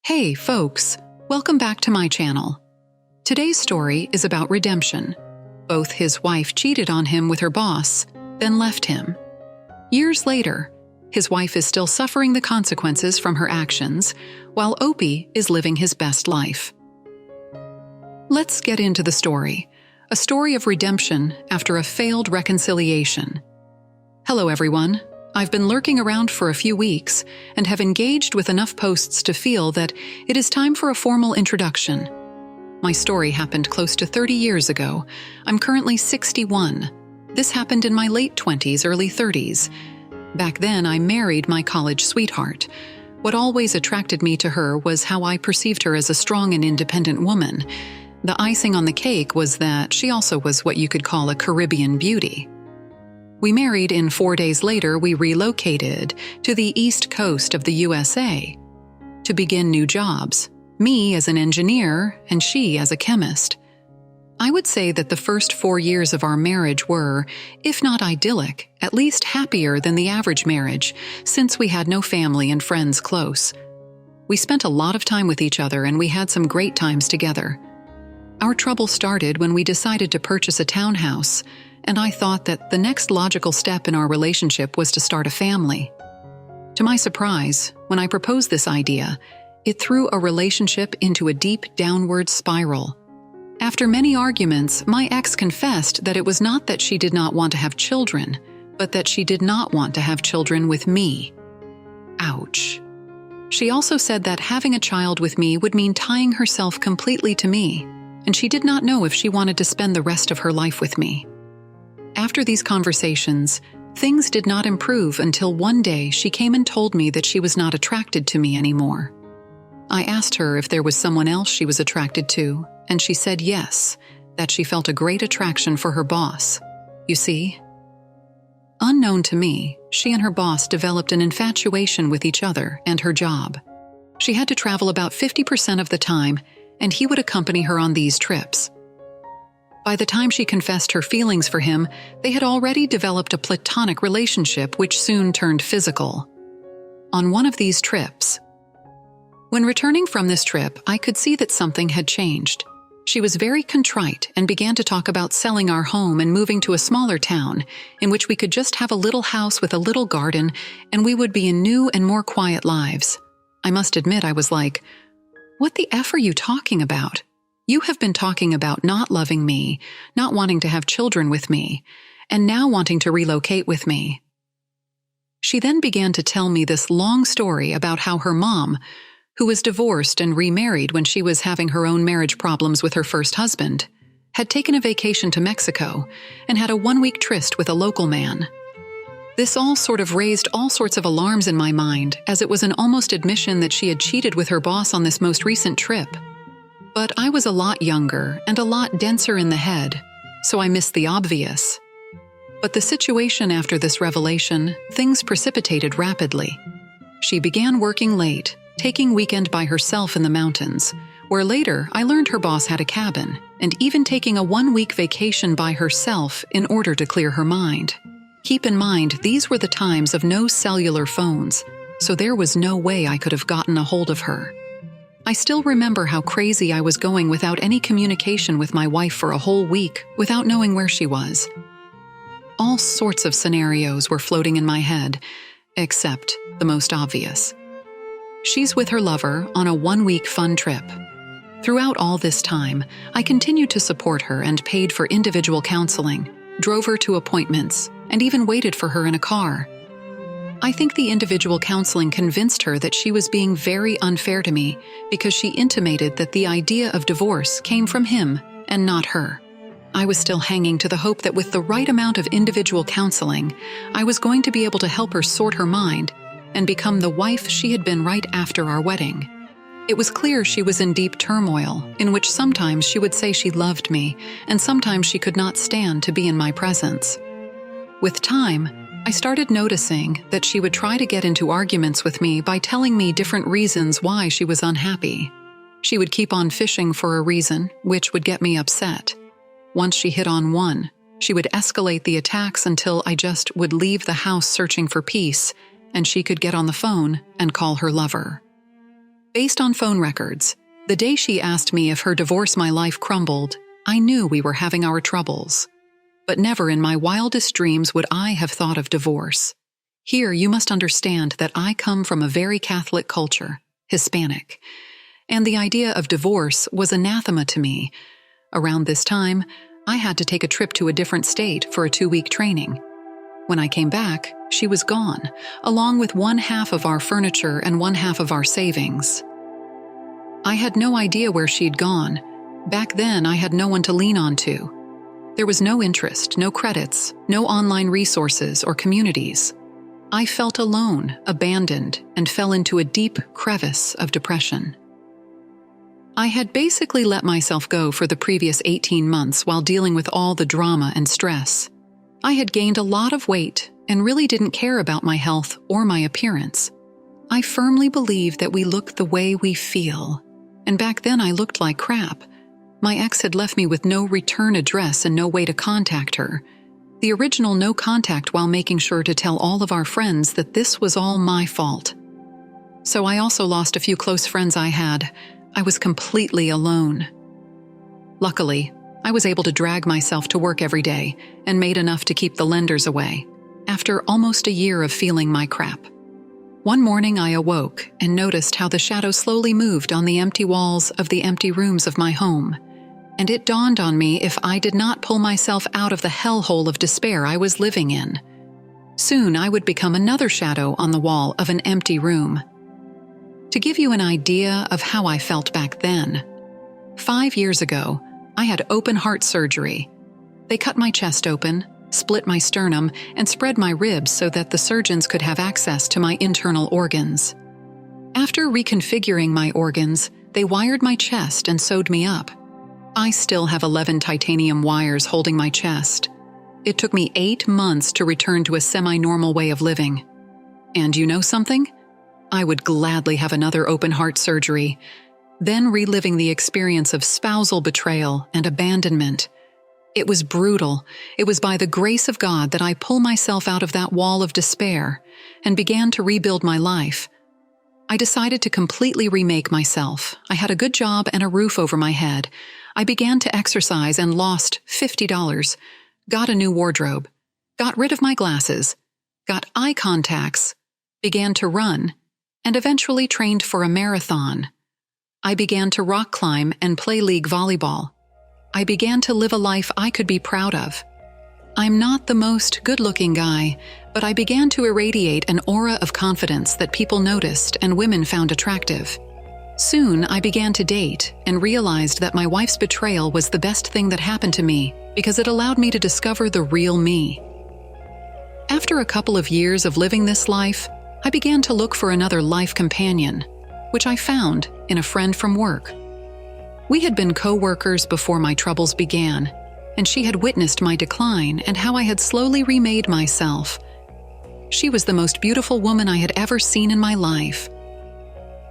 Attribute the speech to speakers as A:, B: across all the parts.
A: Hey folks, welcome back to my channel. Today's story is about redemption. Both his wife cheated on him with her boss, then left him. Years later, his wife is still suffering the consequences from her actions, while Opie is living his best life. Let's get into the story, a story of redemption after a failed reconciliation. Hello everyone. I've been lurking around for a few weeks and have engaged with enough posts to feel that it is time for a formal introduction. My story happened close to 30 years ago. I'm currently 61. This happened in my late 20s, early 30s. Back then, I married my college sweetheart. What always attracted me to her was how I perceived her as a strong and independent woman. The icing on the cake was that she also was what you could call a Caribbean beauty. We married, and 4 days later we relocated to the East Coast of the USA to begin new jobs, me as an engineer and she as a chemist. I would say that the first 4 years of our marriage were, if not idyllic, at least happier than the average marriage, since we had no family and friends close. We spent a lot of time with each other and we had some great times together. Our trouble started when we decided to purchase a townhouse, and I thought that the next logical step in our relationship was to start a family. To my surprise, when I proposed this idea, it threw a relationship into a deep downward spiral. After many arguments, my ex confessed that it was not that she did not want to have children, but that she did not want to have children with me. Ouch. She also said that having a child with me would mean tying herself completely to me, and she did not know if she wanted to spend the rest of her life with me. After these conversations, things did not improve until one day she came and told me that she was not attracted to me anymore. I asked her if there was someone else she was attracted to, and she said yes, that she felt a great attraction for her boss. You see? Unknown to me, she and her boss developed an infatuation with each other and her job. She had to travel about 50% of the time, and he would accompany her on these trips. By the time she confessed her feelings for him, they had already developed a platonic relationship which soon turned physical. On one of these trips, when returning from this trip, I could see that something had changed. She was very contrite and began to talk about selling our home and moving to a smaller town in which we could just have a little house with a little garden and we would be in new and more quiet lives. I must admit I was like, "What the F are you talking about? You have been talking about not loving me, not wanting to have children with me, and now wanting to relocate with me." She then began to tell me this long story about how her mom, who was divorced and remarried when she was having her own marriage problems with her first husband, had taken a vacation to Mexico and had a one-week tryst with a local man. This all sort of raised all sorts of alarms in my mind, as it was an almost admission that she had cheated with her boss on this most recent trip. But I was a lot younger and a lot denser in the head, so I missed the obvious. But the situation after this revelation, things precipitated rapidly. She began working late, taking weekend by herself in the mountains, where later I learned her boss had a cabin, and even taking a one-week vacation by herself in order to clear her mind. Keep in mind, these were the times of no cellular phones, so there was no way I could have gotten a hold of her. I still remember how crazy I was going without any communication with my wife for a whole week, without knowing where she was. All sorts of scenarios were floating in my head, except the most obvious. She's with her lover on a one-week fun trip. Throughout all this time, I continued to support her and paid for individual counseling, drove her to appointments, and even waited for her in a car. I think the individual counseling convinced her that she was being very unfair to me because she intimated that the idea of divorce came from him and not her. I was still hanging to the hope that with the right amount of individual counseling, I was going to be able to help her sort her mind and become the wife she had been right after our wedding. It was clear she was in deep turmoil, in which sometimes she would say she loved me, and sometimes she could not stand to be in my presence. With time, I started noticing that she would try to get into arguments with me by telling me different reasons why she was unhappy. She would keep on fishing for a reason, which would get me upset. Once she hit on one, she would escalate the attacks until I just would leave the house searching for peace, and she could get on the phone and call her lover. Based on phone records, the day she asked me if her divorce my life crumbled, I knew we were having our troubles. But never in my wildest dreams would I have thought of divorce. Here you must understand that I come from a very Catholic culture, Hispanic, and the idea of divorce was anathema to me. Around this time, I had to take a trip to a different state for a 2-week training. When I came back, she was gone, along with 1/2 of our furniture and 1/2 of our savings. I had no idea where she'd gone. Back then, I had no one to lean on to. There was no interest, no credits, no online resources or communities. I felt alone, abandoned, and fell into a deep crevice of depression. I had basically let myself go for the previous 18 months while dealing with all the drama and stress. I had gained a lot of weight and really didn't care about my health or my appearance. I firmly believe that we look the way we feel, and back then I looked like crap. My ex had left me with no return address and no way to contact her. The original no contact while making sure to tell all of our friends that this was all my fault. So I also lost a few close friends I had. I was completely alone. Luckily, I was able to drag myself to work every day and made enough to keep the lenders away, after almost a year of feeling my crap. One morning I awoke and noticed how the shadow slowly moved on the empty walls of the empty rooms of my home, and it dawned on me if I did not pull myself out of the hellhole of despair I was living in, soon I would become another shadow on the wall of an empty room. To give you an idea of how I felt back then, 5 years ago, I had open heart surgery. They cut my chest open, split my sternum, and spread my ribs so that the surgeons could have access to my internal organs. After reconfiguring my organs, they wired my chest and sewed me up. I still have 11 titanium wires holding my chest. It took me 8 months to return to a semi-normal way of living. And you know something? I would gladly have another open heart surgery, then reliving the experience of spousal betrayal and abandonment. It was brutal. It was by the grace of God that I pulled myself out of that wall of despair and began to rebuild my life. I decided to completely remake myself. I had a good job and a roof over my head. I began to exercise and lost $50, got a new wardrobe, got rid of my glasses, got eye contacts, began to run, and eventually trained for a marathon. I began to rock climb and play league volleyball. I began to live a life I could be proud of. I'm not the most good-looking guy, but I began to irradiate an aura of confidence that people noticed and women found attractive. Soon, I began to date and realized that my wife's betrayal was the best thing that happened to me because it allowed me to discover the real me. After a couple of years of living this life, I began to look for another life companion, which I found in a friend from work. We had been co-workers before my troubles began, and she had witnessed my decline and how I had slowly remade myself. She was the most beautiful woman I had ever seen in my life.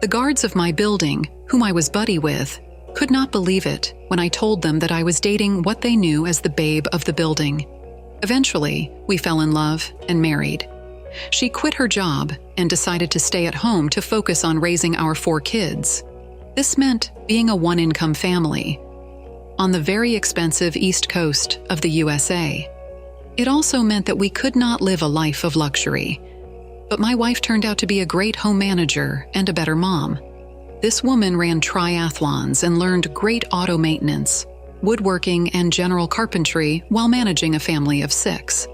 A: The guards of my building, whom I was buddy with, could not believe it when I told them that I was dating what they knew as the babe of the building. Eventually, we fell in love and married. She quit her job and decided to stay at home to focus on raising our 4 kids. This meant being a one-income family on the very expensive East Coast of the USA. It also meant that we could not live a life of luxury. But my wife turned out to be a great home manager and a better mom. This woman ran triathlons and learned great auto maintenance, woodworking, and general carpentry while managing a family of 6.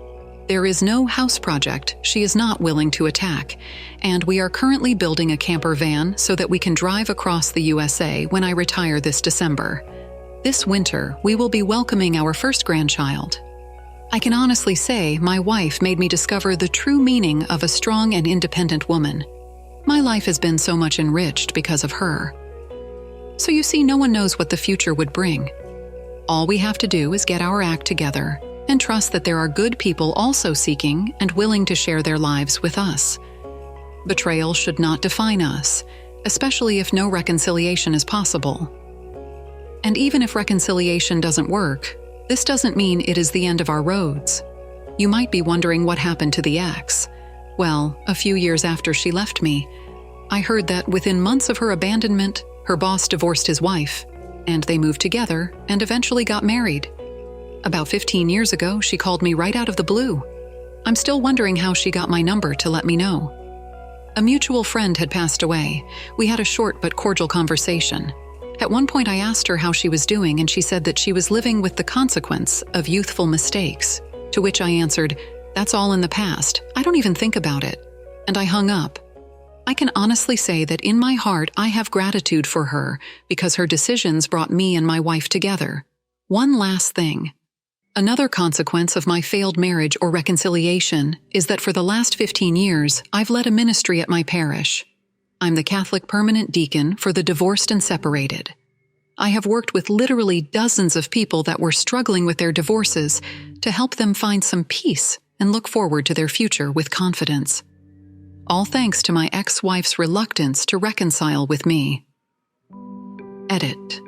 A: There is no house project she is not willing to attack, and we are currently building a camper van so that we can drive across the USA when I retire this December. This winter, we will be welcoming our first grandchild. I can honestly say my wife made me discover the true meaning of a strong and independent woman. My life has been so much enriched because of her. So you see, no one knows what the future would bring. All we have to do is get our act together and trust that there are good people also seeking and willing to share their lives with us. Betrayal should not define us, especially if no reconciliation is possible. And even if reconciliation doesn't work, this doesn't mean it is the end of our roads. You might be wondering what happened to the ex. Well, a few years after she left me, I heard that within months of her abandonment, her boss divorced his wife, and they moved together and eventually got married. About 15 years ago, she called me right out of the blue. I'm still wondering how she got my number to let me know. A mutual friend had passed away. We had a short but cordial conversation. At one point, I asked her how she was doing, and she said that she was living with the consequence of youthful mistakes, to which I answered, "That's all in the past. I don't even think about it." And I hung up. I can honestly say that in my heart, I have gratitude for her because her decisions brought me and my wife together. One last thing. Another consequence of my failed marriage or reconciliation is that for the last 15 years, I've led a ministry at my parish. I'm the Catholic permanent deacon for the divorced and separated. I have worked with literally dozens of people that were struggling with their divorces to help them find some peace and look forward to their future with confidence. All thanks to my ex-wife's reluctance to reconcile with me. Edit.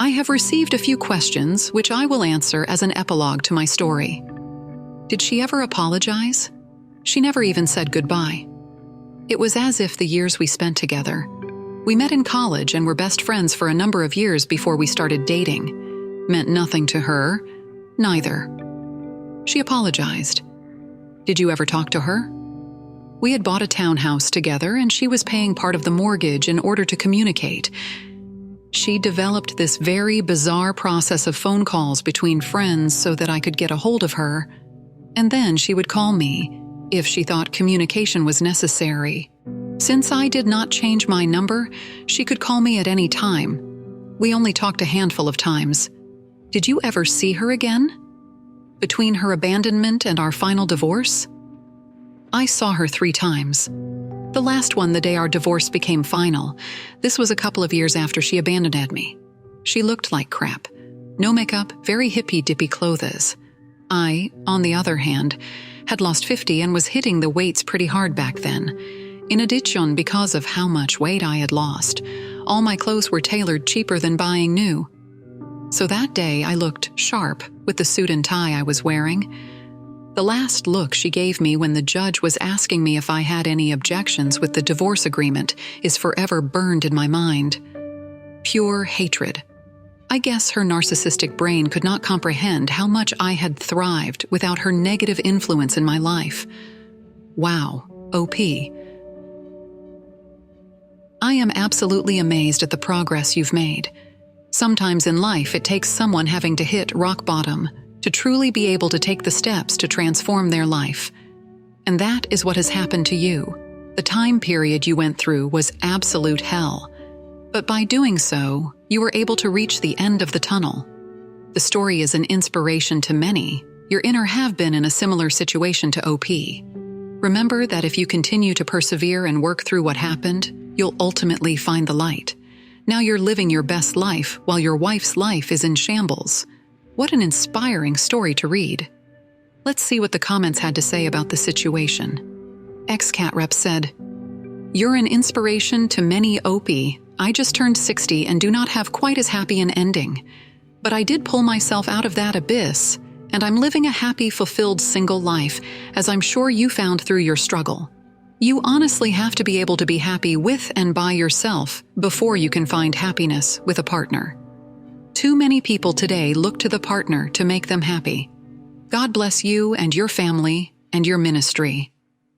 A: I have received a few questions which I will answer as an epilogue to my story. Did she ever apologize? She never even said goodbye. It was as if the years we spent together. We met in college and were best friends for a number of years before we started dating. Meant nothing to her. Neither. She apologized. Did you ever talk to her? We had bought a townhouse together and she was paying part of the mortgage in order to communicate. She developed this very bizarre process of phone calls between friends so that I could get a hold of her, and then she would call me if she thought communication was necessary. Since I did not change my number, she could call me at any time. We only talked a handful of times. Did you ever see her again? Between her abandonment and our final divorce? I saw her 3 times. The last one the day our divorce became final. This was a couple of years after she abandoned me. She looked like crap. No makeup, very hippy-dippy clothes. I, on the other hand, had lost 50 and was hitting the weights pretty hard back then. In addition, because of how much weight I had lost, all my clothes were tailored cheaper than buying new. So that day I looked sharp with the suit and tie I was wearing. The last look she gave me when the judge was asking me if I had any objections with the divorce agreement is forever burned in my mind. Pure hatred. I guess her narcissistic brain could not comprehend how much I had thrived without her negative influence in my life. Wow, OP. I am absolutely amazed at the progress you've made. Sometimes in life it takes someone having to hit rock bottom to truly be able to take the steps to transform their life. And that is what has happened to you. The time period you went through was absolute hell. But by doing so, you were able to reach the end of the tunnel. The story is an inspiration to many. Your inner have been in a similar situation to OP. Remember that if you continue to persevere and work through what happened, you'll ultimately find the light. Now you're living your best life while your wife's life is in shambles. What an inspiring story to read. Let's see what the comments had to say about the situation. Ex-Cat Rep said, "You're an inspiration to many OP. I just turned 60 and do not have quite as happy an ending. But I did pull myself out of that abyss, and I'm living a happy, fulfilled single life, as I'm sure you found through your struggle. You honestly have to be able to be happy with and by yourself before you can find happiness with a partner. Too many people today look to the partner to make them happy. God bless you and your family and your ministry.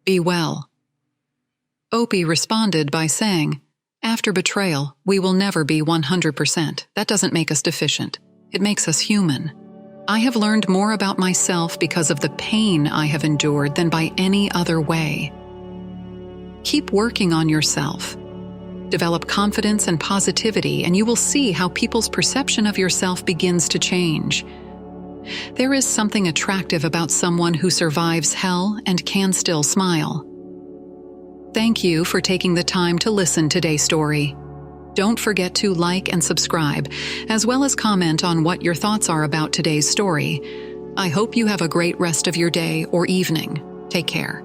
A: Be well." Opie responded by saying, "After betrayal, we will never be 100%. That doesn't make us deficient. It makes us human. I have learned more about myself because of the pain I have endured than by any other way. Keep working on yourself. Develop confidence and positivity, and you will see how people's perception of yourself begins to change. There is something attractive about someone who survives hell and can still smile." Thank you for taking the time to listen to today's story. Don't forget to like and subscribe, as well as comment on what your thoughts are about today's story. I hope you have a great rest of your day or evening. Take care.